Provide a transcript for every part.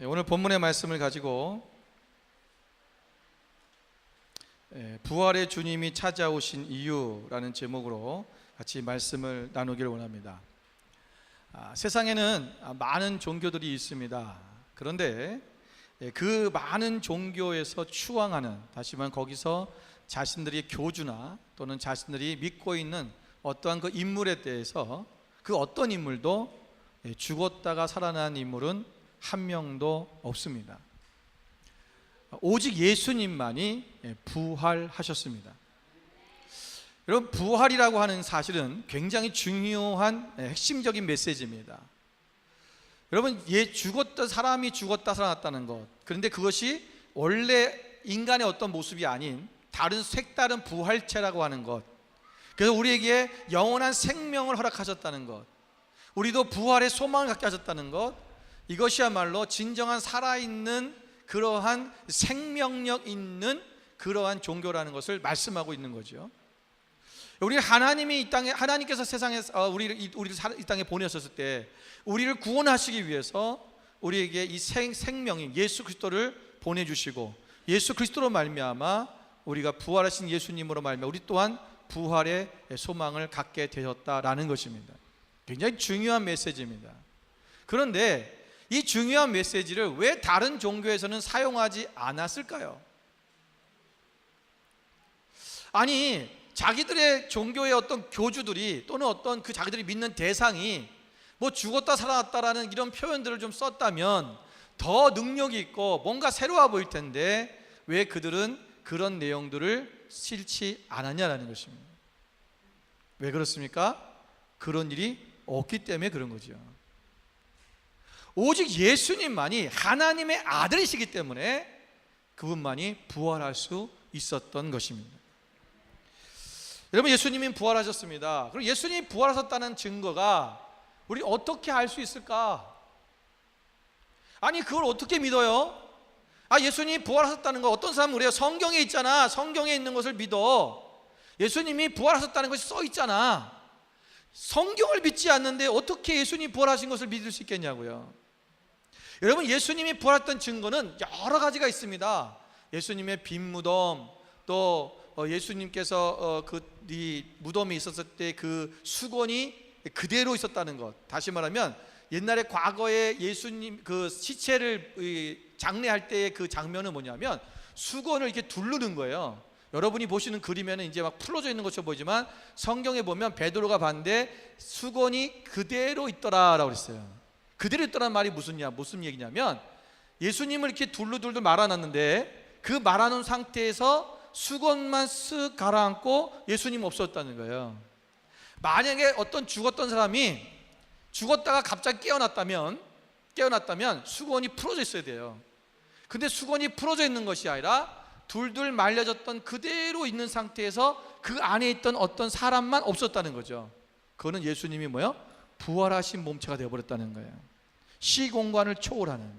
오늘 본문의 말씀을 가지고 부활의 주님이 찾아오신 이유라는 제목으로 같이 말씀을 나누기를 원합니다. 세상에는 많은 종교들이 있습니다. 그런데 그 많은 종교에서 추앙하는, 다시 말하면 거기서 자신들이 교주나 또는 자신들이 믿고 있는 어떠한 그 인물에 대해서 그 어떤 인물도 죽었다가 살아난 인물은 한 명도 없습니다. 오직 예수님만이 부활하셨습니다. 여러분, 부활이라고 하는 사실은 굉장히 중요한 핵심적인 메시지입니다. 여러분, 사람이 죽었다 살아났다는 것, 그런데 그것이 원래 인간의 어떤 모습이 아닌 다른 색다른 부활체라고 하는 것, 그래서 우리에게 영원한 생명을 허락하셨다는 것, 우리도 부활의 소망을 갖게 하셨다는 것, 이것이야말로 진정한 살아있는 그러한 생명력 있는 그러한 종교라는 것을 말씀하고 있는 거죠. 우리 하나님께서 세상에서 우리를 이 땅에 보내셨을 때 우리를 구원하시기 위해서 우리에게 이 생명인 예수 그리스도를 보내주시고, 예수 그리스도로 말미암아 우리가 부활하신 예수님으로 말미암아 우리 또한 부활의 소망을 갖게 되었다라는 것입니다. 굉장히 중요한 메시지입니다. 그런데 이 중요한 메시지를 왜 다른 종교에서는 사용하지 않았을까요? 아니, 자기들의 종교의 어떤 교주들이 또는 어떤 그 자기들이 믿는 대상이 뭐 죽었다 살아났다라는 이런 표현들을 좀 썼다면 더 능력이 있고 뭔가 새로워 보일 텐데 왜 그들은 그런 내용들을 싫지 않았냐라는 것입니다. 왜 그렇습니까? 그런 일이 없기 때문에 그런 거죠. 오직 예수님만이 하나님의 아들이시기 때문에 그분만이 부활할 수 있었던 것입니다. 여러분, 예수님이 부활하셨습니다. 그럼 예수님이 부활하셨다는 증거가 우리 어떻게 알 수 있을까? 아니, 그걸 어떻게 믿어요? 예수님이 부활하셨다는 거, 어떤 사람은 그래요. 성경에 있잖아. 성경에 있는 것을 믿어. 예수님이 부활하셨다는 것이 써 있잖아. 성경을 믿지 않는데 어떻게 예수님이 부활하신 것을 믿을 수 있겠냐고요. 여러분, 예수님이 부활했던 증거는 여러 가지가 있습니다. 예수님의 빈 무덤, 또 예수님께서 이 무덤에 있었을 때 그 수건이 그대로 있었다는 것. 다시 말하면 옛날에 과거에 예수님 그 시체를 장례할 때의 그 장면은 뭐냐면 수건을 이렇게 두르는 거예요. 여러분이 보시는 그림에는 이제 막 풀어져 있는 것처럼 보이지만 성경에 보면 베드로가 봤는데 수건이 그대로 있더라라고 그랬어요. 그대로 있더라는 말이 무슨 얘기냐면 예수님을 이렇게 둘둘둘 말아놨는데 그 말아놓은 상태에서 수건만 쓱 가라앉고 예수님 없었다는 거예요. 만약에 어떤 죽었던 사람이 죽었다가 갑자기 깨어났다면 수건이 풀어져 있어야 돼요. 근데 수건이 풀어져 있는 것이 아니라 둘둘 말려졌던 그대로 있는 상태에서 그 안에 있던 어떤 사람만 없었다는 거죠. 그거는 예수님이 부활하신 몸체가 되어버렸다는 거예요. 시공간을 초월하는.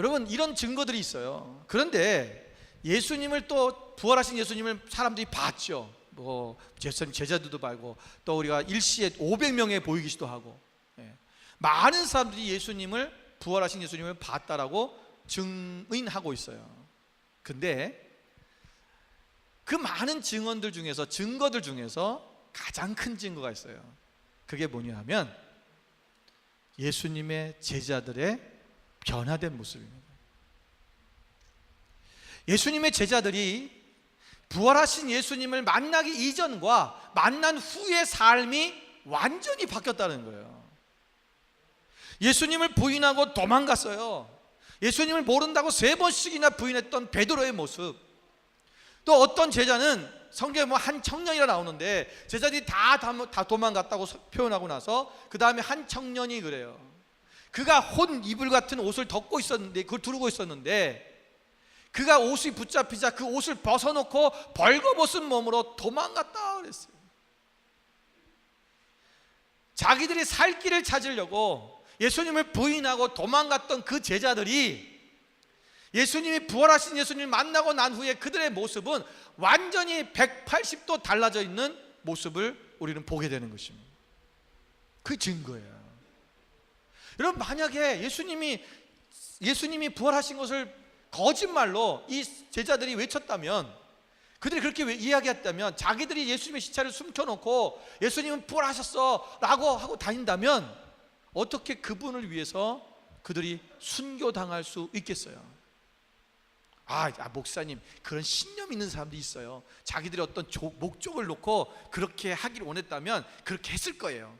여러분, 이런 증거들이 있어요. 그런데 예수님을, 또 부활하신 예수님을 사람들이 봤죠. 제자들도 봤고, 또 우리가 일시에 500명에 보이기도 하고, 많은 사람들이 부활하신 예수님을 봤다라고 증인하고 있어요. 근데 그 많은 증거들 중에서 가장 큰 증거가 있어요. 그게 뭐냐 하면 예수님의 제자들의 변화된 모습입니다. 예수님의 제자들이 부활하신 예수님을 만나기 이전과 만난 후의 삶이 완전히 바뀌었다는 거예요. 예수님을 부인하고 도망갔어요. 예수님을 모른다고 3번씩이나 부인했던 베드로의 모습. 또 어떤 제자는 성경에 한 청년이라 나오는데 제자들이 다 도망갔다고 표현하고 나서 그 다음에 한 청년이 그래요. 그가 혼 이불 같은 옷을 덮고 있었는데, 그걸 두르고 있었는데 그가 옷이 붙잡히자 그 옷을 벗어놓고 벌거벗은 몸으로 도망갔다 그랬어요. 자기들이 살 길을 찾으려고 예수님을 부인하고 도망갔던 그 제자들이 예수님이 부활하신 예수님을 만나고 난 후에 그들의 모습은 완전히 180도 달라져 있는 모습을 우리는 보게 되는 것입니다. 그 증거예요. 여러분, 만약에 예수님이 부활하신 것을 거짓말로 이 제자들이 외쳤다면, 그들이 그렇게 이야기했다면, 자기들이 예수님의 시체를 숨겨놓고 예수님은 부활하셨어 라고 하고 다닌다면, 어떻게 그분을 위해서 그들이 순교당할 수 있겠어요? 목사님, 그런 신념 있는 사람들이 있어요. 자기들이 어떤 목적을 놓고 그렇게 하기를 원했다면 그렇게 했을 거예요.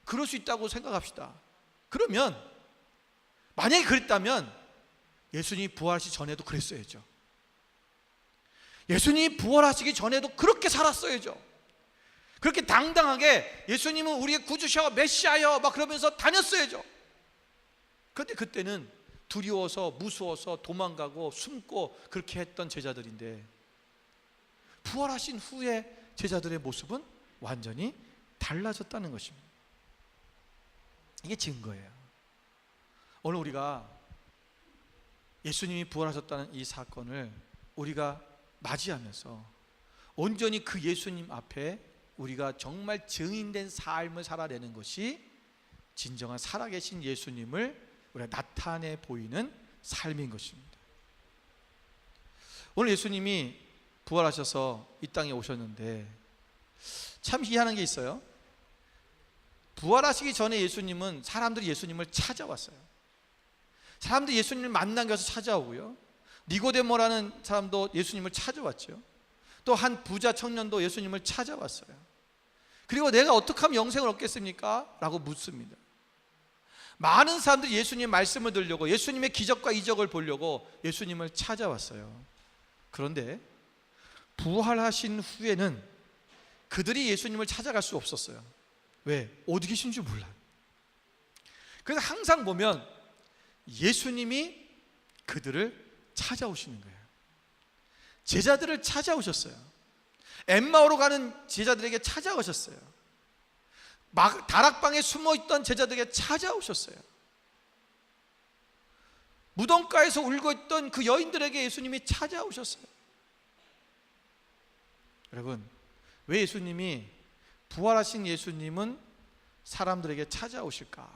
그럴 수 있다고 생각합시다. 그러면 만약에 그랬다면 예수님이 부활하시기 전에도 그랬어야죠. 예수님이 부활하시기 전에도 그렇게 살았어야죠. 그렇게 당당하게 예수님은 우리의 구주셔, 메시아여 막 그러면서 다녔어야죠. 그런데 그때는 두려워서 무서워서 도망가고 숨고 그렇게 했던 제자들인데, 부활하신 후에 제자들의 모습은 완전히 달라졌다는 것입니다. 이게 증거예요. 오늘 우리가 예수님이 부활하셨다는 이 사건을 우리가 맞이하면서 온전히 그 예수님 앞에 우리가 정말 증인된 삶을 살아내는 것이 진정한 살아계신 예수님을 우리가 나타내 보이는 삶인 것입니다. 오늘 예수님이 부활하셔서 이 땅에 오셨는데 참 희한한 게 있어요. 부활하시기 전에 예수님은 사람들이 예수님을 찾아왔어요. 사람들이 예수님을 만나기 위해서 찾아오고요, 니고데모라는 사람도 예수님을 찾아왔죠. 또 한 부자 청년도 예수님을 찾아왔어요. 그리고 내가 어떻게 하면 영생을 얻겠습니까? 라고 묻습니다. 많은 사람들이 예수님의 말씀을 들으려고, 예수님의 기적과 이적을 보려고 예수님을 찾아왔어요. 그런데 부활하신 후에는 그들이 예수님을 찾아갈 수 없었어요. 왜? 어디 계신 줄 몰라요. 그래서 항상 보면 예수님이 그들을 찾아오시는 거예요. 제자들을 찾아오셨어요. 엠마오로 가는 제자들에게 찾아오셨어요. 다락방에 숨어있던 제자들에게 찾아오셨어요. 무덤가에서 울고 있던 그 여인들에게 예수님이 찾아오셨어요. 여러분, 왜 예수님이, 부활하신 예수님은 사람들에게 찾아오실까?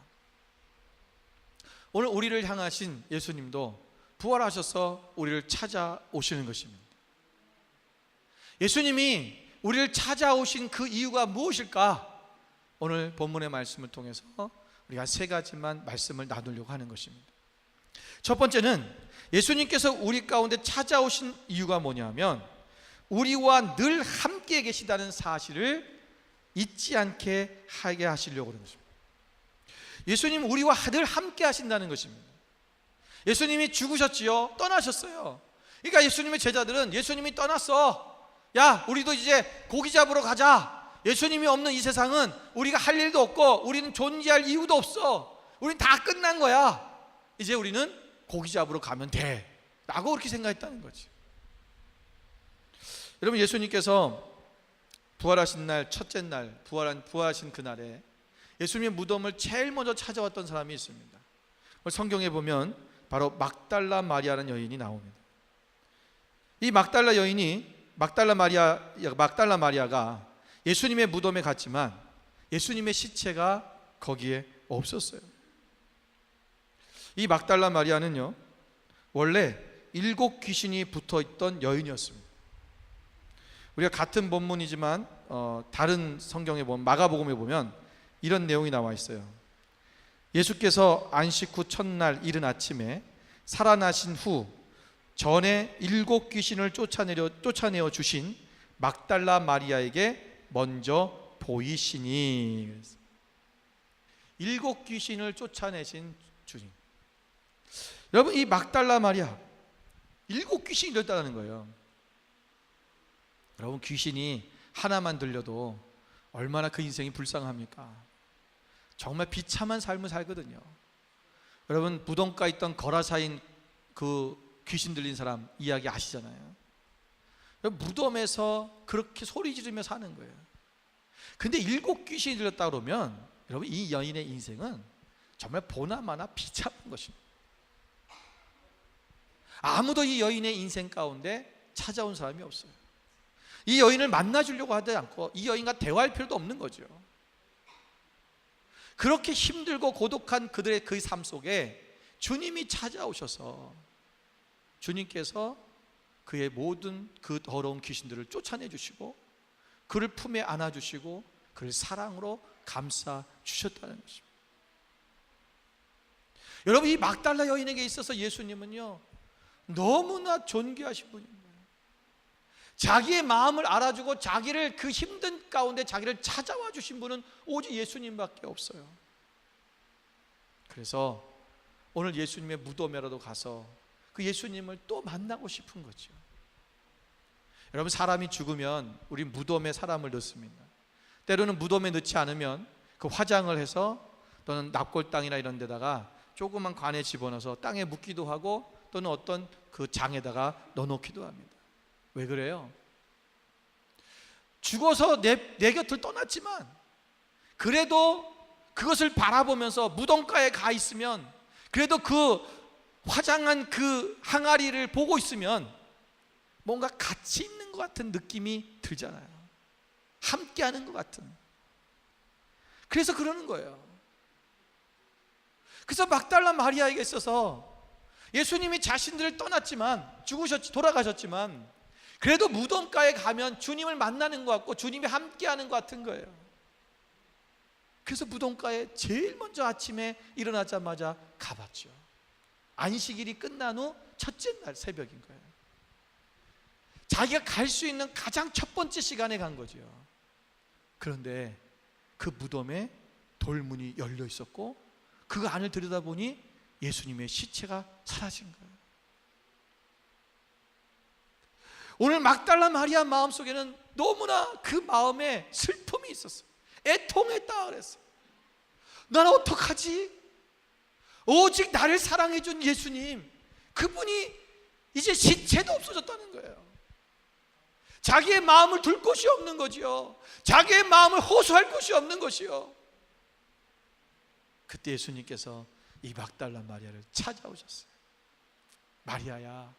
오늘 우리를 향하신 예수님도 부활하셔서 우리를 찾아오시는 것입니다. 예수님이 우리를 찾아오신 그 이유가 무엇일까? 오늘 본문의 말씀을 통해서 우리가 세 가지만 말씀을 나누려고 하는 것입니다. 첫 번째는 예수님께서 우리 가운데 찾아오신 이유가 뭐냐면, 우리와 늘 함께 계시다는 사실을 잊지 않게 하게 하시려고 하는 것입니다. 예수님은 우리와 늘 함께 하신다는 것입니다. 예수님이 죽으셨지요, 떠나셨어요. 그러니까 예수님의 제자들은 예수님이 떠났어, 야 우리도 이제 고기 잡으러 가자. 예수님이 없는 이 세상은 우리가 할 일도 없고 우리는 존재할 이유도 없어. 우리는 다 끝난 거야. 이제 우리는 고기 잡으러 가면 돼 라고 그렇게 생각했다는 거지. 여러분, 예수님께서 부활하신 날, 첫째 날, 부활하신 그날에 예수님의 무덤을 제일 먼저 찾아왔던 사람이 있습니다. 성경에 보면 바로 막달라 마리아라는 여인이 나옵니다. 이 막달라 마리아가 예수님의 무덤에 갔지만 예수님의 시체가 거기에 없었어요. 이 막달라 마리아는요, 원래 7 귀신이 붙어있던 여인이었습니다. 우리가 같은 본문이지만 다른 성경에 보면, 마가복음에 보면 이런 내용이 나와 있어요. 예수께서 안식 후 첫날 이른 아침에 살아나신 후 전에 7 귀신을 쫓아내어 주신 막달라 마리아에게 먼저 보이시니. 7 귀신을 쫓아내신 주님. 여러분, 이 막달라 마리아 7 귀신이 들렸다는 거예요. 여러분, 귀신이 하나만 들려도 얼마나 그 인생이 불쌍합니까? 정말 비참한 삶을 살거든요. 여러분, 무덤가에 있던 거라사인 그 귀신 들린 사람 이야기 아시잖아요. 무덤에서 그렇게 소리 지르며 사는 거예요. 근데 7 귀신이 들렸다 그러면 여러분, 이 여인의 인생은 정말 보나마나 비참한 것입니다. 아무도 이 여인의 인생 가운데 찾아온 사람이 없어요. 이 여인을 만나주려고 하지 않고 이 여인과 대화할 필요도 없는 거죠. 그렇게 힘들고 고독한 그들의 그 삶 속에 주님이 찾아오셔서 주님께서 그의 모든 그 더러운 귀신들을 쫓아내 주시고 그를 품에 안아 주시고 그를 사랑으로 감싸 주셨다는 것입니다. 여러분, 이 막달라 여인에게 있어서 예수님은요 너무나 존귀하신 분입니다. 자기의 마음을 알아주고 자기를 그 힘든 가운데 자기를 찾아와 주신 분은 오직 예수님밖에 없어요. 그래서 오늘 예수님의 무덤에라도 가서 그 예수님을 또 만나고 싶은 거죠. 여러분, 사람이 죽으면 우리 무덤에 사람을 넣습니다. 때로는 무덤에 넣지 않으면 그 화장을 해서 또는 납골당이나 이런 데다가 조그만 관에 집어넣어서 땅에 묻기도 하고 또는 어떤 그 장에다가 넣어놓기도 합니다. 왜 그래요? 죽어서 내 곁을 떠났지만 그래도 그것을 바라보면서 무덤가에 가 있으면 그래도 그 화장한 그 항아리를 보고 있으면 뭔가 같이 있는 것 같은 느낌이 들잖아요. 함께 하는 것 같은. 그래서 그러는 거예요. 그래서 막달라 마리아에게 있어서 예수님이 자신들을 떠났지만 돌아가셨지만 그래도 무덤가에 가면 주님을 만나는 것 같고 주님이 함께 하는 것 같은 거예요. 그래서 무덤가에 제일 먼저 아침에 일어나자마자 가봤죠. 안식일이 끝난 후 첫째 날 새벽인 거예요. 자기가 갈 수 있는 가장 첫 번째 시간에 간 거죠. 그런데 그 무덤에 돌문이 열려 있었고 그 안을 들여다보니 예수님의 시체가 사라진 거예요. 오늘 막달라 마리아 마음속에는 너무나 그 마음에 슬픔이 있었어요. 애통했다 그랬어요. 나는 어떡하지? 오직 나를 사랑해 준 예수님, 그분이 이제 시체도 없어졌다는 거예요. 자기의 마음을 둘 곳이 없는 거지요. 자기의 마음을 호소할 곳이 없는 것이요. 그때 예수님께서 이 막달라 마리아를 찾아오셨어요. 마리아야,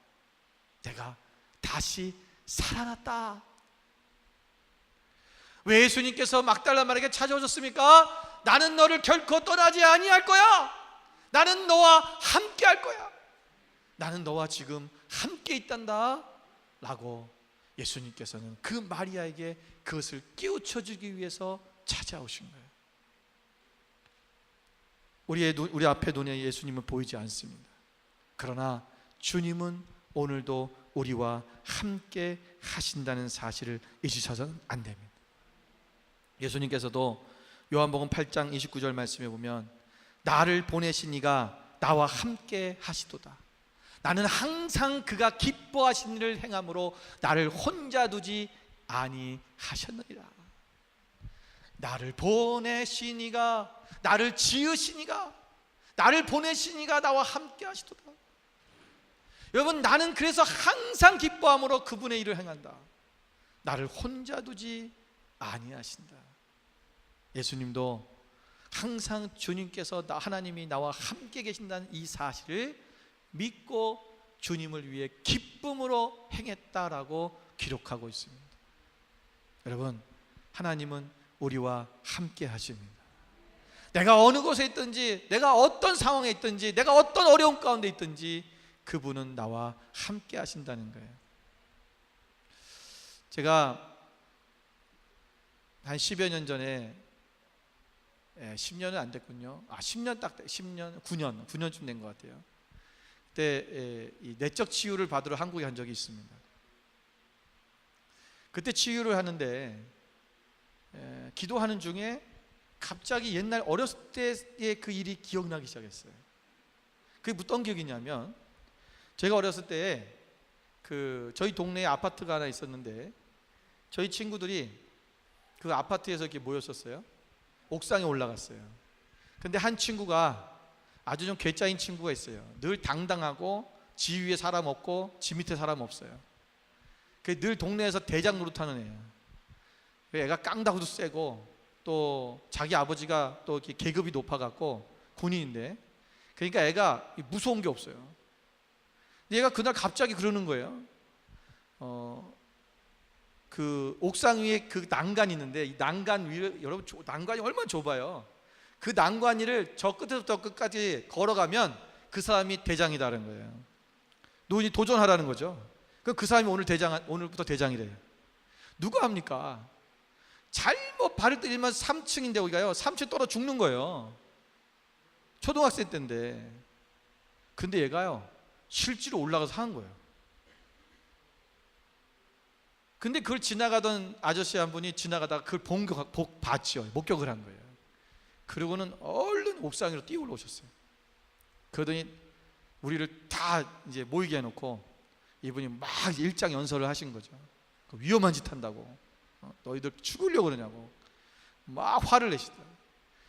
내가 다시 살아났다. 왜 예수님께서 막달라 마리아에게 찾아오셨습니까? 나는 너를 결코 떠나지 아니할 거야. 나는 너와 함께 할 거야. 나는 너와 지금 함께 있단다 라고 예수님께서는 그 마리아에게 그것을 깨우쳐 주기 위해서 찾아오신 거예요. 우리 앞에 눈에 예수님은 보이지 않습니다. 그러나 주님은 오늘도 우리와 함께 하신다는 사실을 잊으셔서는 안 됩니다. 예수님께서도 요한복음 8장 29절 말씀에 보면 나를 보내신 이가 나와 함께 하시도다. 나는 항상 그가 기뻐하신 일을 행함으로 나를 혼자 두지 아니하셨느니라. 나를 보내신 이가, 나를 지으신 이가, 나를 보내신 이가 나와 함께 하시도다. 여러분, 나는 그래서 항상 기뻐함으로 그분의 일을 행한다. 나를 혼자 두지 아니하신다. 예수님도 항상 주님께서 하나님이 나와 함께 계신다는 이 사실을 믿고 주님을 위해 기쁨으로 행했다라고 기록하고 있습니다. 여러분, 하나님은 우리와 함께 하십니다. 내가 어느 곳에 있든지, 내가 어떤 상황에 있든지, 내가 어떤 어려움 가운데 있든지 그분은 나와 함께 하신다는 거예요. 제가 한 10여 년 전에 10년은 안 됐군요. 10년 딱 10년, 9년쯤 된 것 같아요. 그때 이 내적 치유를 받으러 한국에 간 적이 있습니다. 그때 치유를 하는데 기도하는 중에 갑자기 옛날 어렸을 때의 그 일이 기억나기 시작했어요. 그게 어떤 기억이냐면, 제가 어렸을 때 저희 동네에 아파트가 하나 있었는데 저희 친구들이 그 아파트에서 이렇게 모였었어요. 옥상에 올라갔어요. 근데 한 친구가 아주 좀 괴짜인 친구가 있어요. 늘 당당하고 지 위에 사람 없고 지 밑에 사람 없어요. 늘 동네에서 대장 노릇하는 애예요. 애가 깡다구도 세고 또 자기 아버지가 또 이렇게 계급이 높아갖고 군인인데, 그러니까 애가 무서운 게 없어요. 근데 얘가 그날 갑자기 그러는 거예요. 그 옥상 위에 그 난간이 있는데 이 난간 위를, 여러분 난간이 얼마나 좁아요. 그 난관이를 저 끝에서부터 끝까지 걸어가면 그 사람이 대장이다라는 거예요. 노인이 도전하라는 거죠. 그 사람이 오늘부터 대장이래요. 누가 합니까? 잘못 발을 때리면 3층인데 우리가요 3층 떨어 죽는 거예요. 초등학생 때인데. 근데 얘가요 실제로 올라가서 하는 거예요. 근데 그걸 지나가던 아저씨 한 분이 지나가다가 그걸 봤죠. 목격을 한 거예요. 그러고는 얼른 옥상 위로 뛰어 올라오셨어요. 그러더니 우리를 다 이제 모이게 해놓고 이분이 막 일장연설을 하신 거죠. 위험한 짓 한다고, 너희들 죽으려고 그러냐고 막 화를 내시더라고요.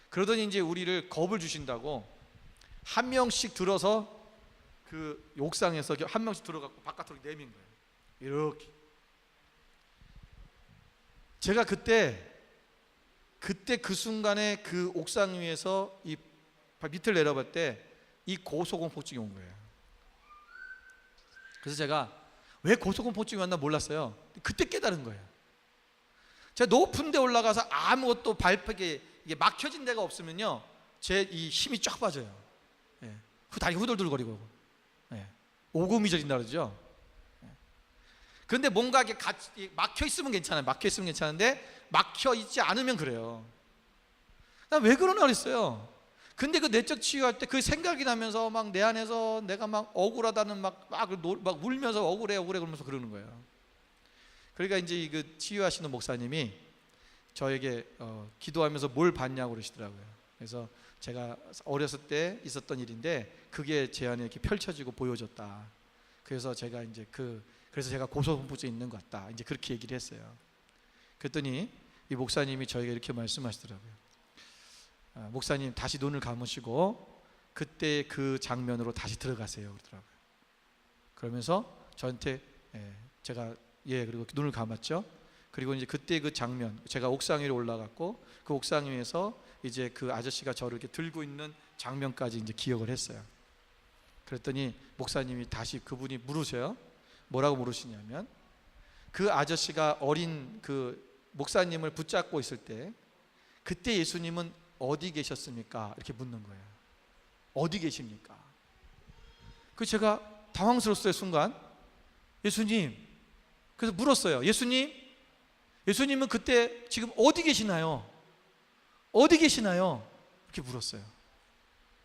그러더니 이제 우리를 겁을 주신다고 한 명씩 들어서 그 옥상에서 한 명씩 들어가고 바깥으로 내민 거예요. 이렇게. 제가 그때 그 순간에 그 옥상 위에서 이 밑을 내려볼 때 이 고소공포증이 온 거예요. 그래서 제가 왜 고소공포증이 왔나 몰랐어요. 그때 깨달은 거예요. 제가 높은 데 올라가서 아무것도 발목에 이게 막혀진 데가 없으면요 제 이 힘이 쫙 빠져요. 예. 다리 후들들거리고, 예. 오금이저린다 그러죠. 예. 그런데 뭔가 이게 막혀 있으면 괜찮아요. 막혀 있으면 괜찮은데 막혀 있지 않으면 그래요. 나 왜 그러나 그랬어요. 근데 그 내적 치유할 때 그 생각이 나면서 막 내 안에서 내가 막 억울하다는 막 울면서 억울해 그러면서 그러는 거예요. 그러니까 이제 그 치유하시는 목사님이 저에게 기도하면서 뭘 봤냐고 그러시더라고요. 그래서 제가 어렸을 때 있었던 일인데 그게 제 안에 이렇게 펼쳐지고 보여졌다. 그래서 제가 이제 그래서 제가 고소공포증이 있는 것 같다. 이제 그렇게 얘기를 했어요. 그랬더니 이 목사님이 저에게 이렇게 말씀하시더라고요. 목사님 다시 눈을 감으시고 그때 그 장면으로 다시 들어가세요 그러더라고요. 그러면서 저한테 제가 그리고 눈을 감았죠. 그리고 이제 그때 그 장면, 제가 옥상 위로 올라갔고 그 옥상 위에서 이제 그 아저씨가 저를 이렇게 들고 있는 장면까지 이제 기억을 했어요. 그랬더니 목사님이 다시 그분이 물으셔요. 뭐라고 물으시냐면 그 아저씨가 어린 그 목사님을 붙잡고 있을 때 그때 예수님은 어디 계셨습니까? 이렇게 묻는 거예요. 어디 계십니까? 그 제가 당황스러웠어요 순간. 예수님. 그래서 물었어요. 예수님은 그때 지금 어디 계시나요? 어디 계시나요? 이렇게 물었어요.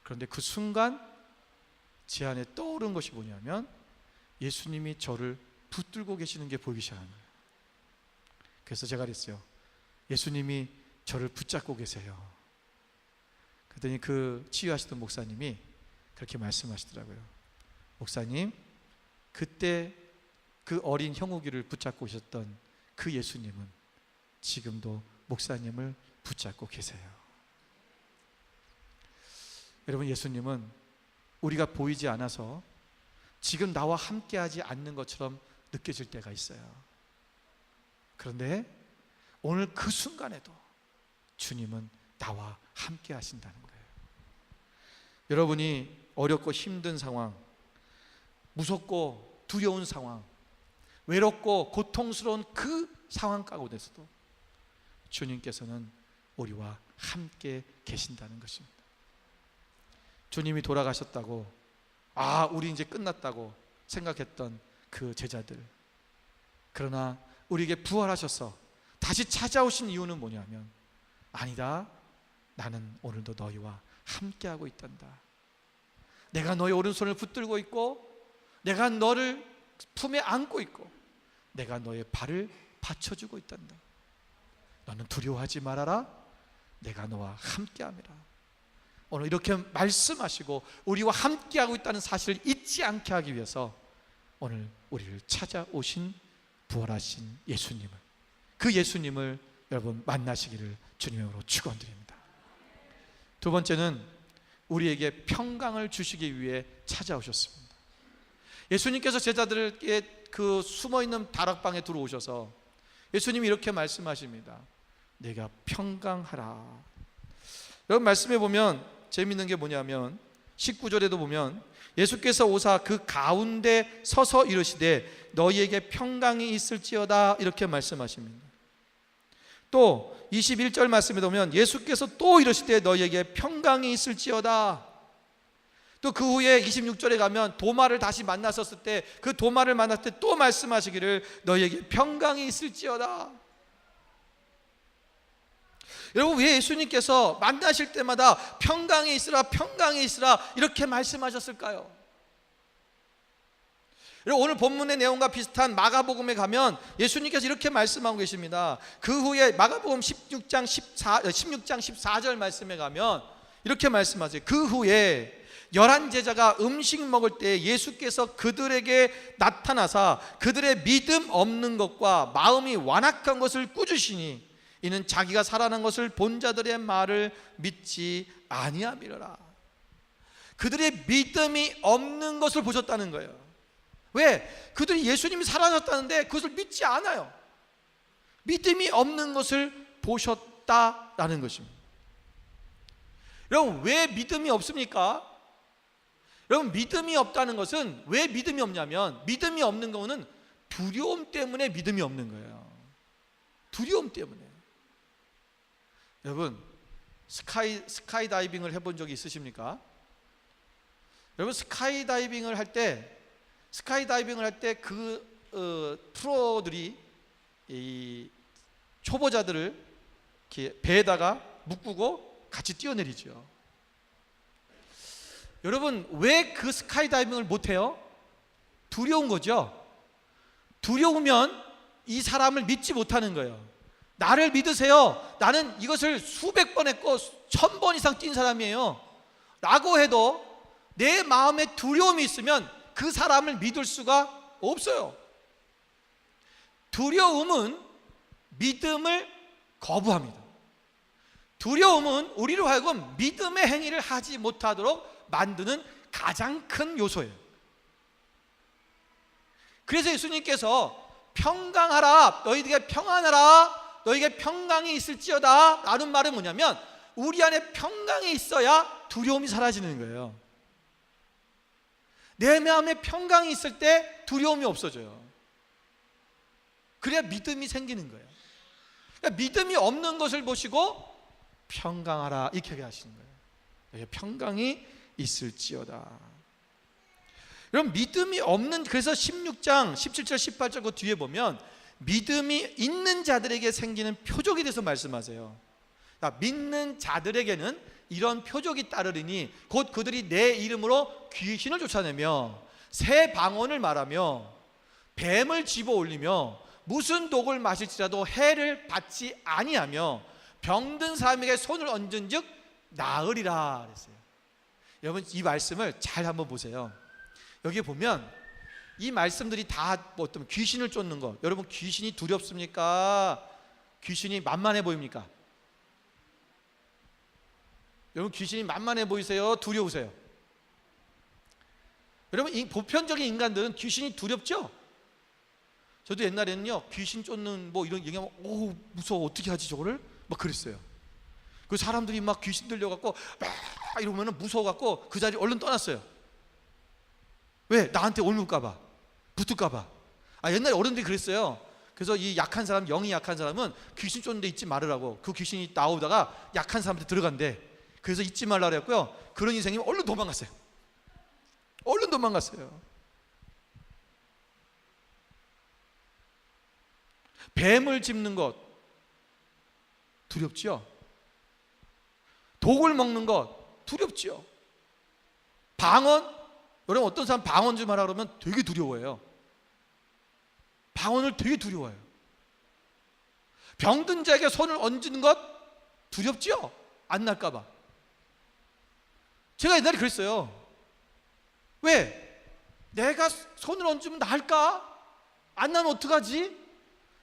그런데 그 순간 제 안에 떠오른 것이 뭐냐면 예수님이 저를 붙들고 계시는 게 보이기 시작한 거예요. 그래서 제가 그랬어요. 예수님이 저를 붙잡고 계세요. 그랬더니 그 치유하시던 목사님이 그렇게 말씀하시더라고요. 목사님, 그때 그 어린 형욱이를 붙잡고 계셨던 그 예수님은 지금도 목사님을 붙잡고 계세요. 여러분, 예수님은 우리가 보이지 않아서 지금 나와 함께하지 않는 것처럼 느껴질 때가 있어요. 그런데 오늘 그 순간에도 주님은 나와 함께 하신다는 거예요. 여러분이 어렵고 힘든 상황, 무섭고 두려운 상황, 외롭고 고통스러운 그 상황 가운데서도 주님께서는 우리와 함께 계신다는 것입니다. 주님이 돌아가셨다고, 우리 이제 끝났다고 생각했던 그 제자들, 그러나 우리에게 부활하셔서 다시 찾아오신 이유는 뭐냐면, 아니다, 나는 오늘도 너희와 함께하고 있단다. 내가 너의 오른손을 붙들고 있고, 내가 너를 품에 안고 있고, 내가 너의 발을 받쳐주고 있단다. 너는 두려워하지 말아라. 내가 너와 함께함이라. 오늘 이렇게 말씀하시고 우리와 함께하고 있다는 사실을 잊지 않게 하기 위해서 오늘 우리를 찾아오신 부활하신 예수님을, 그 예수님을 여러분 만나시기를 주님으로 축원드립니다. 두 번째는 우리에게 평강을 주시기 위해 찾아오셨습니다. 예수님께서 제자들에게 그 숨어있는 다락방에 들어오셔서 예수님이 이렇게 말씀하십니다. 내가 평강하라. 여러분, 말씀해 보면 재미있는 게 뭐냐면 19절에도 보면 예수께서 오사 그 가운데 서서 이르시되 너희에게 평강이 있을지어다, 이렇게 말씀하십니다. 또 21절 말씀에 보면 예수께서 또 이르시되 너희에게 평강이 있을지어다. 또 그 후에 26절에 가면 도마를 다시 만났었을 때 그 도마를 만났을 때 또 말씀하시기를 너희에게 평강이 있을지어다. 여러분, 왜 예수님께서 만나실 때마다 평강이 있으라 평강이 있으라 이렇게 말씀하셨을까요? 여러분, 오늘 본문의 내용과 비슷한 마가복음에 가면 예수님께서 이렇게 말씀하고 계십니다. 그 후에 마가복음 16장 14절 말씀에 가면 이렇게 말씀하세요. 그 후에 11 제자가 음식 먹을 때 예수께서 그들에게 나타나사 그들의 믿음 없는 것과 마음이 완악한 것을 꾸짖으시니 이는 자기가 살아난 것을 본 자들의 말을 믿지 아니함이로라. 그들의 믿음이 없는 것을 보셨다는 거예요. 왜? 그들이 예수님이 살아났다는데 그것을 믿지 않아요. 믿음이 없는 것을 보셨다라는 것입니다. 여러분, 왜 믿음이 없습니까? 여러분, 믿음이 없다는 것은 왜 믿음이 없냐면 믿음이 없는 거는 두려움 때문에 믿음이 없는 거예요. 두려움 때문에. 여러분, 스카이 다이빙을 해본 적이 있으십니까? 여러분, 스카이 다이빙을 할 때 프로들이 이 초보자들을 이렇게 배에다가 묶고 같이 뛰어내리죠. 여러분, 왜 그 스카이 다이빙을 못해요? 두려운 거죠. 두려우면 이 사람을 믿지 못하는 거예요. 나를 믿으세요. 나는 이것을 수백 번 했고 1000번 이상 뛴 사람이에요 라고 해도 내 마음에 두려움이 있으면 그 사람을 믿을 수가 없어요. 두려움은 믿음을 거부합니다. 두려움은 우리로 하여금 믿음의 행위를 하지 못하도록 만드는 가장 큰 요소예요. 그래서 예수님께서 평강하라, 너희에게 평안하라, 너희에게 평강이 있을지어다 라는 말은 뭐냐면 우리 안에 평강이 있어야 두려움이 사라지는 거예요. 내 마음에 평강이 있을 때 두려움이 없어져요. 그래야 믿음이 생기는 거예요. 그러니까 믿음이 없는 것을 보시고 평강하라 이렇게 하시는 거예요. 평강이 있을지어다. 여러분, 믿음이 없는, 그래서 16장 17절 18절 그 뒤에 보면 믿음이 있는 자들에게 생기는 표적에 대해서 말씀하세요. 그러니까 믿는 자들에게는 이런 표적이 따르리니 곧 그들이 내 이름으로 귀신을 쫓아내며 새 방언을 말하며 뱀을 집어 올리며 무슨 독을 마실지라도 해를 받지 아니하며 병든 사람에게 손을 얹은즉 나으리라 그랬어요. 여러분, 이 말씀을 잘 한번 보세요. 여기 보면 이 말씀들이 다 어떤 귀신을 쫓는 것, 여러분 귀신이 두렵습니까? 귀신이 만만해 보입니까? 여러분, 귀신이 만만해 보이세요? 두려우세요? 여러분, 이 보편적인 인간들은 귀신이 두렵죠? 저도 옛날에는요 귀신 쫓는 뭐 이런 얘기하면 오 무서워, 어떻게 하지 저거를? 막 그랬어요. 그 사람들이 막 귀신 들려갖고 막 이러면은 무서워갖고 그 자리 얼른 떠났어요. 왜? 나한테 옮을까봐, 붙을까봐. 옛날에 어른들이 그랬어요. 그래서 이 약한 사람, 영이 약한 사람은 귀신 쫓는 데 있지 말으라고. 그 귀신이 나오다가 약한 사람한테 들어간대. 그래서 잊지 말라 그랬고요. 그런 인생이면 얼른 도망갔어요. 얼른 도망갔어요. 뱀을 짚는 것 두렵지요? 독을 먹는 것 두렵지요? 방언? 여러분, 어떤 사람 방언 좀 하라 그러면 되게 두려워해요. 방언을 되게 두려워해요. 병든 자에게 손을 얹는 것 두렵지요? 안 날까봐. 제가 옛날에 그랬어요. 왜? 내가 손을 얹으면 나을까? 안 나면 어떡하지?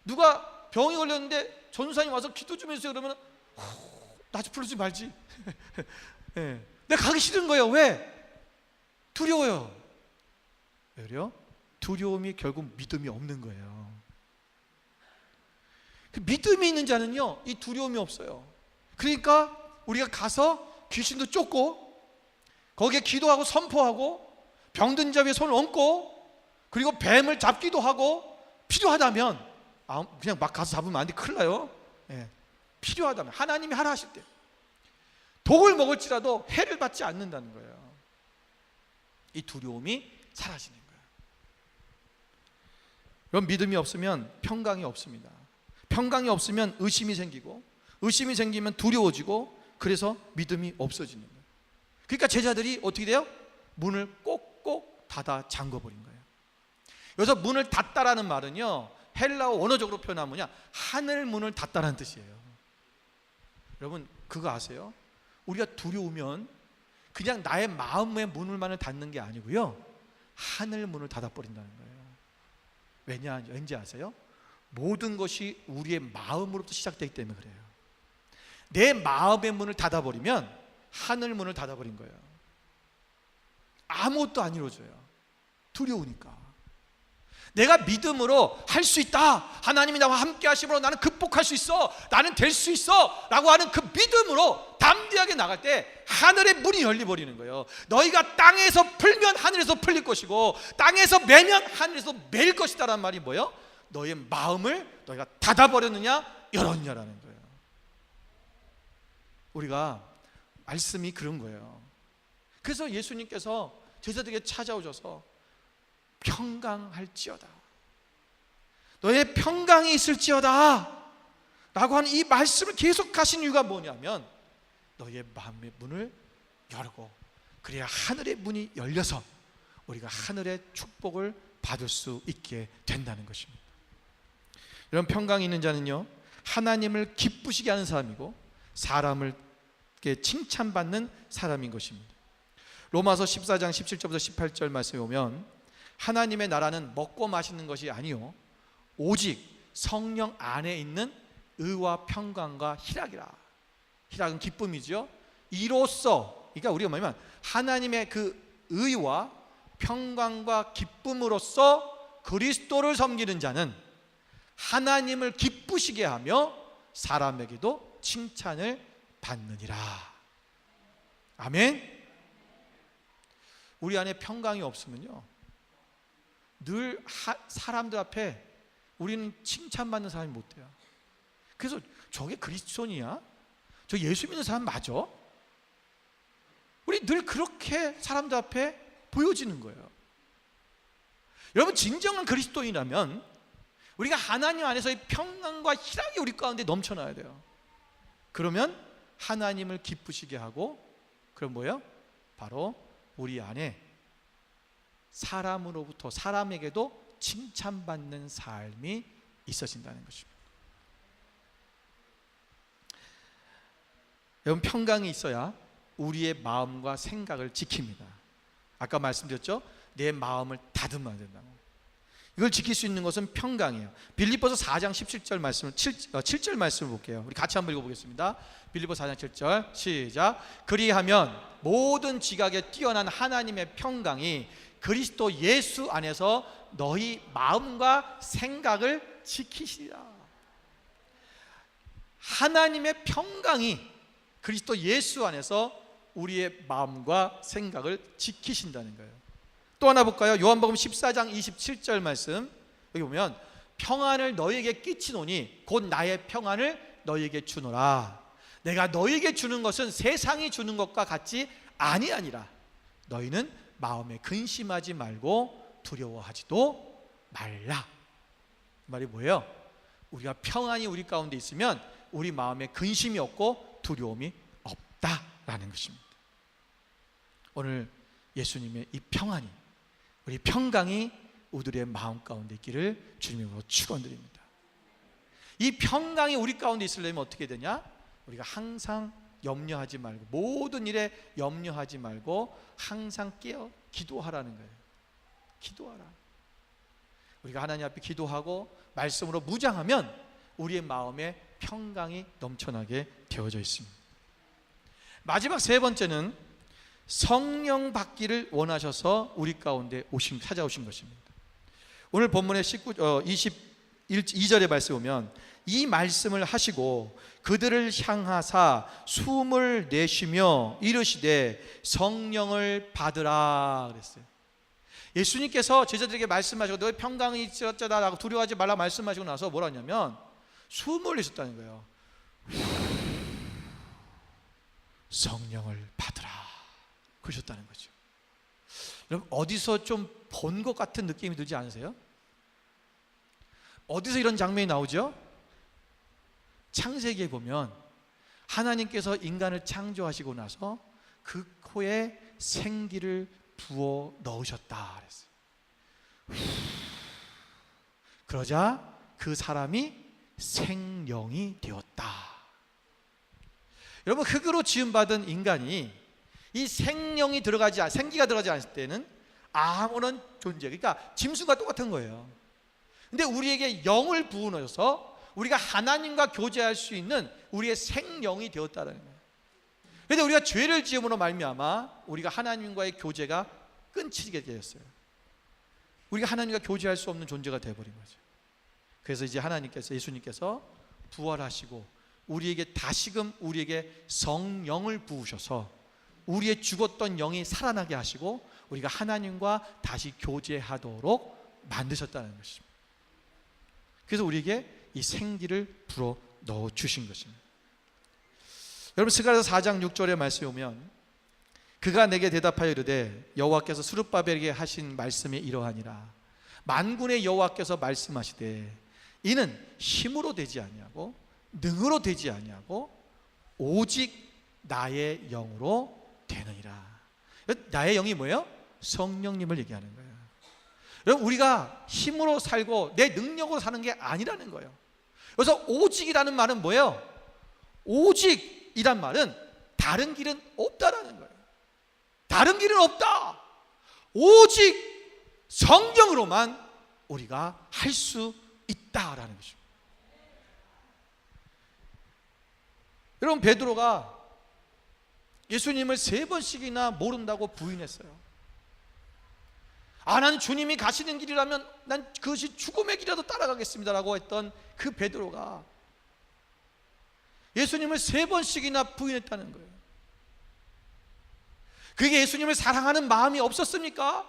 누가 병이 걸렸는데 전사님 와서 기도 좀 해주세요 그러면 나 좀 부르지 말지. 네. 내가 가기 싫은 거예요. 왜? 두려워요. 왜요? 두려움이 결국 믿음이 없는 거예요. 그 믿음이 있는 자는요 이 두려움이 없어요. 그러니까 우리가 가서 귀신도 쫓고 거기에 기도하고 선포하고 병든 자 위에 손을 얹고 그리고 뱀을 잡기도 하고 필요하다면 그냥 막 가서 잡으면 안 돼. 큰일 나요. 예. 필요하다면, 하나님이 하라 하실 때 독을 먹을지라도 해를 받지 않는다는 거예요. 이 두려움이 사라지는 거예요. 여러분, 믿음이 없으면 평강이 없습니다. 평강이 없으면 의심이 생기고, 의심이 생기면 두려워지고, 그래서 믿음이 없어지는 거예요. 그러니까 제자들이 어떻게 돼요? 문을 꼭꼭 닫아 잠궈버린 거예요. 여기서 문을 닫다라는 말은요, 헬라어 원어적으로 표현하면 뭐냐? 하늘 문을 닫다라는 뜻이에요. 여러분, 그거 아세요? 우리가 두려우면 그냥 나의 마음의 문을만을 닫는 게 아니고요, 하늘 문을 닫아버린다는 거예요. 왠지 아세요? 모든 것이 우리의 마음으로부터 시작되기 때문에 그래요. 내 마음의 문을 닫아버리면 하늘 문을 닫아버린 거예요. 아무것도 안 이루어져요. 두려우니까. 내가 믿음으로 할 수 있다, 하나님이 나와 함께 하심으로 나는 극복할 수 있어, 나는 될 수 있어 라고 하는 그 믿음으로 담대하게 나갈 때 하늘의 문이 열려버리는 거예요. 너희가 땅에서 풀면 하늘에서 풀릴 것이고, 땅에서 매면 하늘에서 매일 것이다 라는 말이 뭐예요? 너의 마음을 너희가 닫아버렸느냐 열었냐라는 거예요. 우리가 말씀이 그런 거예요. 그래서 예수님께서 제자들에게 찾아오셔서 평강할지어다, 너의 평강이 있을지어다 라고 하는 이 말씀을 계속 하신 이유가 뭐냐면, 너의 마음의 문을 열고, 그래야 하늘의 문이 열려서 우리가 하늘의 축복을 받을 수 있게 된다는 것입니다. 이런 평강이 있는 자는요, 하나님을 기쁘시게 하는 사람이고 사람을게 칭찬받는 사람인 것입니다. 로마서 14장 17절부터 18절 말씀에 보면, 하나님의 나라는 먹고 마시는 것이 아니요 오직 성령 안에 있는 의와 평강과 희락이라. 희락은 기쁨이죠. 이로써, 그러니까 우리가 뭐냐면 하나님의 그 의와 평강과 기쁨으로써 그리스도를 섬기는 자는 하나님을 기쁘시게 하며 사람에게도 칭찬을 받느니라. 아멘. 우리 안에 평강이 없으면요, 늘 사람들 앞에 우리는 칭찬받는 사람이 못 돼요. 그래서 저게 그리스도인이야? 저 예수 믿는 사람 맞아? 우리 늘 그렇게 사람들 앞에 보여지는 거예요. 여러분, 진정한 그리스도인이라면 우리가 하나님 안에서의 평강과 희락이 우리 가운데 넘쳐나야 돼요. 그러면 하나님을 기쁘시게 하고, 그럼 뭐예요? 바로 우리 안에 사람으로부터 사람에게도 칭찬받는 삶이 있어진다는 것입니다. 여러분, 평강이 있어야 우리의 마음과 생각을 지킵니다. 아까 말씀드렸죠? 내 마음을 닫으면 안 된다고. 이걸 지킬 수 있는 것은 평강이에요. 빌립보서 4장 17절 말씀을 7절 말씀을 볼게요. 우리 같이 한번 읽어보겠습니다. 빌립보서 4장 7절 시작. 그리하면 모든 지각에 뛰어난 하나님의 평강이 그리스도 예수 안에서 너희 마음과 생각을 지키시리라. 하나님의 평강이 그리스도 예수 안에서 우리의 마음과 생각을 지키신다는 거예요. 또 하나 볼까요? 요한복음 14장 27절 말씀, 여기 보면 평안을 너희에게 끼치노니 곧 나의 평안을 너희에게 주노라. 내가 너희에게 주는 것은 세상이 주는 것과 같이 아니하니라. 너희는 마음에 근심하지 말고 두려워하지도 말라. 말이 뭐예요? 우리가 평안이 우리 가운데 있으면 우리 마음에 근심이 없고 두려움이 없다라는 것입니다. 오늘 예수님의 이 평안이, 우리 평강이 우리의 마음 가운데 있기를 주님으로 축원드립니다. 이 평강이 우리 가운데 있으려면 어떻게 되냐? 우리가 항상 염려하지 말고, 모든 일에 염려하지 말고 항상 깨어 기도하라는 거예요. 기도하라. 우리가 하나님 앞에 기도하고 말씀으로 무장하면 우리의 마음에 평강이 넘쳐나게 되어져 있습니다. 마지막 세 번째는 성령 받기를 원하셔서 우리 가운데 찾아오신 것입니다. 오늘 본문의 22절의 말씀 보면, 이 말씀을 하시고 그들을 향하사 숨을 내쉬며 이르시되 성령을 받으라 그랬어요. 예수님께서 제자들에게 말씀하시고 너의 평강이 있었다라고 두려워하지 말라 말씀하시고 나서 뭐라 하냐면 숨을 내셨다는 거예요. 성령을 받으라 그러셨다는 거죠. 여러분, 어디서 좀 본 것 같은 느낌이 들지 않으세요? 어디서 이런 장면이 나오죠? 창세기에 보면 하나님께서 인간을 창조하시고 나서 그 코에 생기를 부어 넣으셨다 그랬어요. 그러자 그 사람이 생령이 되었다. 여러분, 흙으로 지음받은 인간이 이 생기가 들어가지 않을 때는 아무런 존재, 그러니까 짐승과 똑같은 거예요. 근데 우리에게 영을 부어넣어서 우리가 하나님과 교제할 수 있는 우리의 생령이 되었다는 거예요. 그런데 우리가 죄를 지음으로 말미암아 우리가 하나님과의 교제가 끊기게 되었어요. 우리가 하나님과 교제할 수 없는 존재가 되어버린 거죠. 그래서 이제 예수님께서 부활하시고 우리에게 다시금 우리에게 성령을 부으셔서 우리의 죽었던 영이 살아나게 하시고 우리가 하나님과 다시 교제하도록 만드셨다는 것입니다. 그래서 우리에게 이 생기를 불어 넣어 주신 것입니다. 여러분, 스가랴서 4장 6절의 말씀에 오면 그가 내게 대답하여 이르되 여호와께서 스룹바벨에게 하신 말씀이 이러하니라. 만군의 여호와께서 말씀하시되 이는 힘으로 되지 아니하고 능으로 되지 아니하고 오직 나의 영으로 되느니라. 나의 영이 뭐예요? 성령님을 얘기하는 거예요. 여러분, 우리가 힘으로 살고 내 능력으로 사는 게 아니라는 거예요. 그래서 오직이라는 말은 뭐예요? 오직이란 말은 다른 길은 없다라는 거예요. 다른 길은 없다. 오직 성령으로만 우리가 할 수 있다라는 것입니다. 여러분, 베드로가 예수님을 3번씩이나 모른다고 부인했어요. 난 주님이 가시는 길이라면 난 그것이 죽음의 길이라도 따라가겠습니다라고 했던 그 베드로가 예수님을 3번씩이나 부인했다는 거예요. 그게 예수님을 사랑하는 마음이 없었습니까?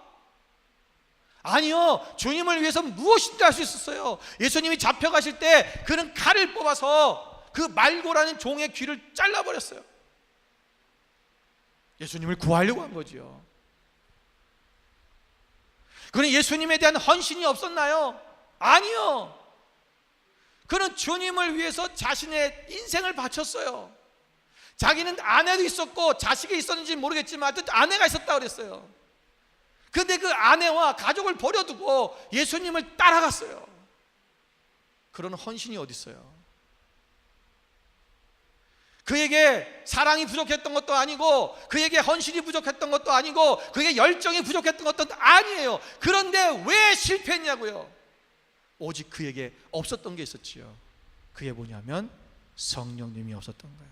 아니요. 주님을 위해서 무엇인지 할 수 있었어요. 예수님이 잡혀가실 때 그는 칼을 뽑아서 그 말고라는 종의 귀를 잘라버렸어요. 예수님을 구하려고 한 거지요. 그는 예수님에 대한 헌신이 없었나요? 아니요. 그는 주님을 위해서 자신의 인생을 바쳤어요. 자기는 아내도 있었고 자식이 있었는지 모르겠지만 하여튼 아내가 있었다고 그랬어요. 그런데 그 아내와 가족을 버려두고 예수님을 따라갔어요. 그런 헌신이 어디 있어요? 그에게 사랑이 부족했던 것도 아니고 그에게 헌신이 부족했던 것도 아니고 그에게 열정이 부족했던 것도 아니에요. 그런데 왜 실패했냐고요? 오직 그에게 없었던 게 있었지요. 그게 뭐냐면 성령님이 없었던 거예요.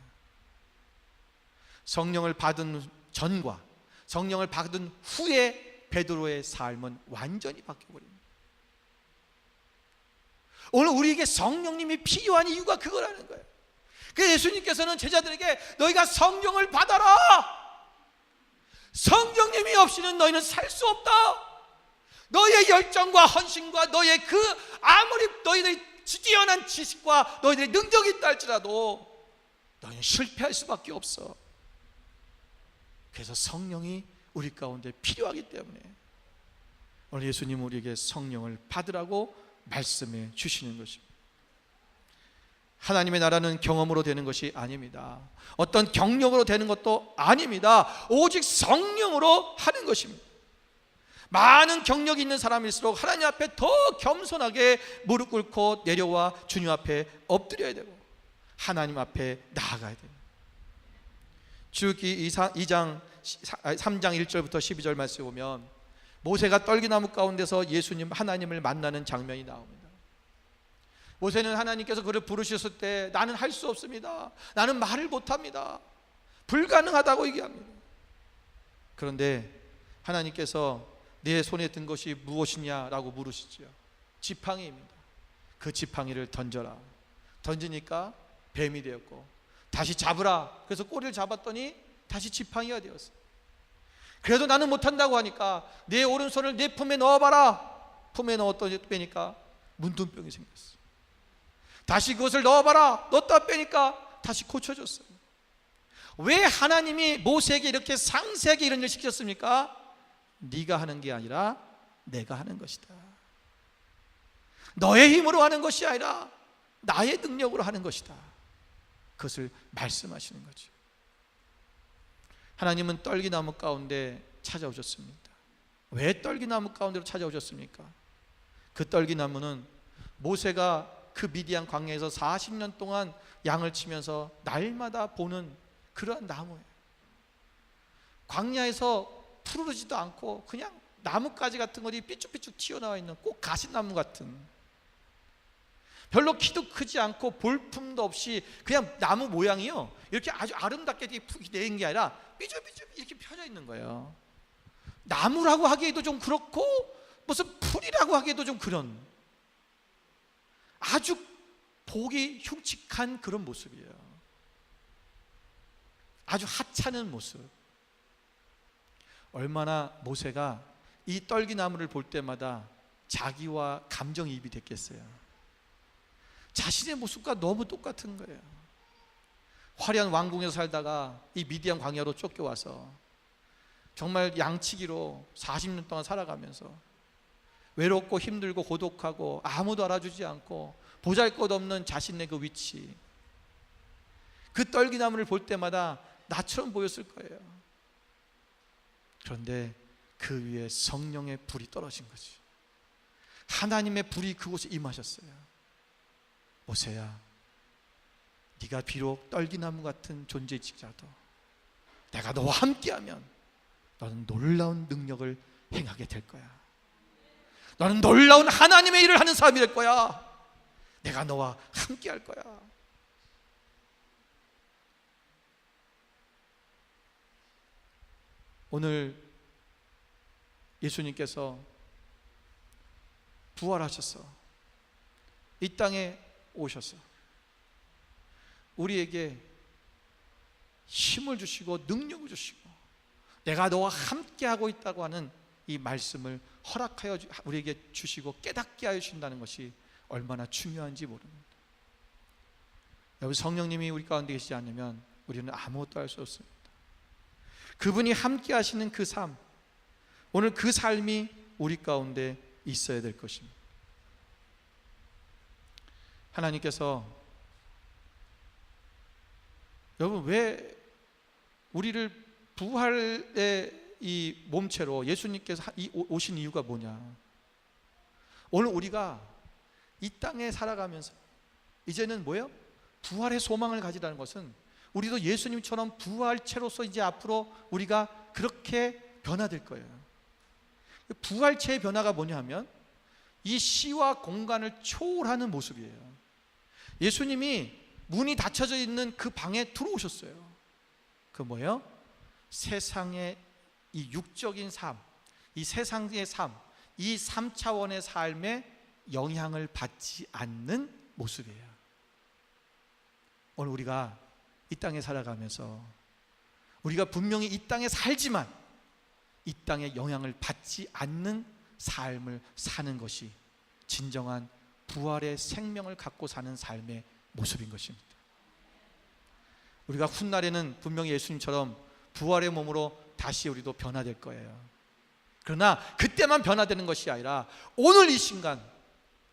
성령을 받은 전과 성령을 받은 후에 베드로의 삶은 완전히 바뀌어버립니다. 오늘 우리에게 성령님이 필요한 이유가 그거라는 거예요. 그래서 예수님께서는 제자들에게 너희가 성령을 받아라. 성령님이 없이는 너희는 살 수 없다. 너희의 열정과 헌신과 너희의 아무리 너희들이 뛰어난 지식과 너희들의 능력이 있다 할지라도 너희는 실패할 수밖에 없어. 그래서 성령이 우리 가운데 필요하기 때문에 오늘 예수님은 우리에게 성령을 받으라고 말씀해 주시는 것입니다. 하나님의 나라는 경험으로 되는 것이 아닙니다. 어떤 경력으로 되는 것도 아닙니다. 오직 성령으로 하는 것입니다. 많은 경력이 있는 사람일수록 하나님 앞에 더 겸손하게 무릎 꿇고 내려와 주님 앞에 엎드려야 되고 하나님 앞에 나아가야 됩니다. 출애굽기 3장 1절부터 12절 말씀에 보면 모세가 떨기나무 가운데서 하나님을 만나는 장면이 나옵니다. 모세는 하나님께서 그를 부르셨을 때 나는 할 수 없습니다. 나는 말을 못합니다. 불가능하다고 얘기합니다. 그런데 하나님께서 네 손에 든 것이 무엇이냐라고 물으시죠. 지팡이입니다. 그 지팡이를 던져라. 던지니까 뱀이 되었고 다시 잡으라. 그래서 꼬리를 잡았더니 다시 지팡이가 되었어요. 그래도 나는 못한다고 하니까 내 오른손을 내 품에 넣어봐라. 품에 넣었더니 빼니까 문둥병이 생겼어요. 다시 그것을 넣어봐라. 넣었다 빼니까 다시 고쳐졌어요. 왜 하나님이 모세에게 이렇게 상세하게 이런 일을 시켰습니까? 네가 하는 게 아니라 내가 하는 것이다. 너의 힘으로 하는 것이 아니라 나의 능력으로 하는 것이다. 그것을 말씀하시는 거죠. 하나님은 떨기나무 가운데 찾아오셨습니다. 왜 떨기나무 가운데로 찾아오셨습니까? 그 떨기나무는 모세가 그 미디안 광야에서 40년 동안 양을 치면서 날마다 보는 그러한 나무예요. 광야에서 푸르르지도 않고 그냥 나뭇가지 같은 것이 삐쭉삐쭉 튀어나와 있는 꼭 가시나무 같은, 별로 키도 크지 않고 볼품도 없이 그냥 나무 모양이요, 이렇게 아주 아름답게 된 게 아니라 삐죽삐죽 이렇게 펴져 있는 거예요. 나무라고 하기에도 좀 그렇고 무슨 풀이라고 하기에도 좀 그런, 아주 보기 흉측한 그런 모습이에요. 아주 하찮은 모습. 얼마나 모세가 이 떨기나무를 볼 때마다 자기와 감정이입이 됐겠어요. 자신의 모습과 너무 똑같은 거예요. 화려한 왕궁에서 살다가 이 미디안 광야로 쫓겨와서 정말 양치기로 40년 동안 살아가면서 외롭고 힘들고 고독하고 아무도 알아주지 않고 보잘것없는 자신의 그 위치, 그 떨기나무를 볼 때마다 나처럼 보였을 거예요. 그런데 그 위에 성령의 불이 떨어진 거지. 하나님의 불이 그곳에 임하셨어요. 모세야, 네가 비록 떨기나무 같은 존재일지라도 내가 너와 함께하면 너는 놀라운 능력을 행하게 될 거야. 너는 놀라운 하나님의 일을 하는 사람이 될 거야. 내가 너와 함께할 거야. 오늘 예수님께서 부활하셔서 이 땅에 오셔서 우리에게 힘을 주시고 능력을 주시고 내가 너와 함께하고 있다고 하는 이 말씀을 허락하여 우리에게 주시고 깨닫게 하여 주신다는 것이 얼마나 중요한지 모릅니다. 여러분, 성령님이 우리 가운데 계시지 않으면 우리는 아무것도 할 수 없습니다. 그분이 함께 하시는 그 삶, 오늘 그 삶이 우리 가운데 있어야 될 것입니다. 하나님께서, 여러분, 왜 우리를 부활의 이 몸체로 예수님께서 오신 이유가 뭐냐? 오늘 우리가 이 땅에 살아가면서 이제는 뭐예요? 부활의 소망을 가지라는 것은 우리도 예수님처럼 부활체로서 이제 앞으로 우리가 그렇게 변화될 거예요. 부활체의 변화가 뭐냐 하면 이 시와 공간을 초월하는 모습이에요. 예수님이 문이 닫혀져 있는 그 방에 들어오셨어요. 그 뭐예요? 세상의 이 육적인 삶, 이 세상의 삶, 이 3차원의 삶에 영향을 받지 않는 모습이에요. 오늘 우리가 이 땅에 살아가면서 우리가 분명히 이 땅에 살지만 이 땅에 영향을 받지 않는 삶을 사는 것이 진정한 부활의 생명을 갖고 사는 삶의 모습인 것입니다. 우리가 훗날에는 분명히 예수님처럼 부활의 몸으로 다시 우리도 변화될 거예요. 그러나 그때만 변화되는 것이 아니라 오늘 이 순간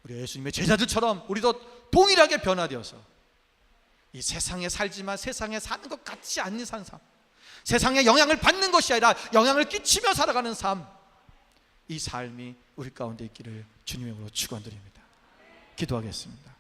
우리 예수님의 제자들처럼 우리도 동일하게 변화되어서 이 세상에 살지만 세상에 사는 것 같지 않는 삶, 세상에 영향을 받는 것이 아니라 영향을 끼치며 살아가는 삶, 이 삶이 우리 가운데 있기를 주님의 이름으로 축원드립니다. 기도하겠습니다.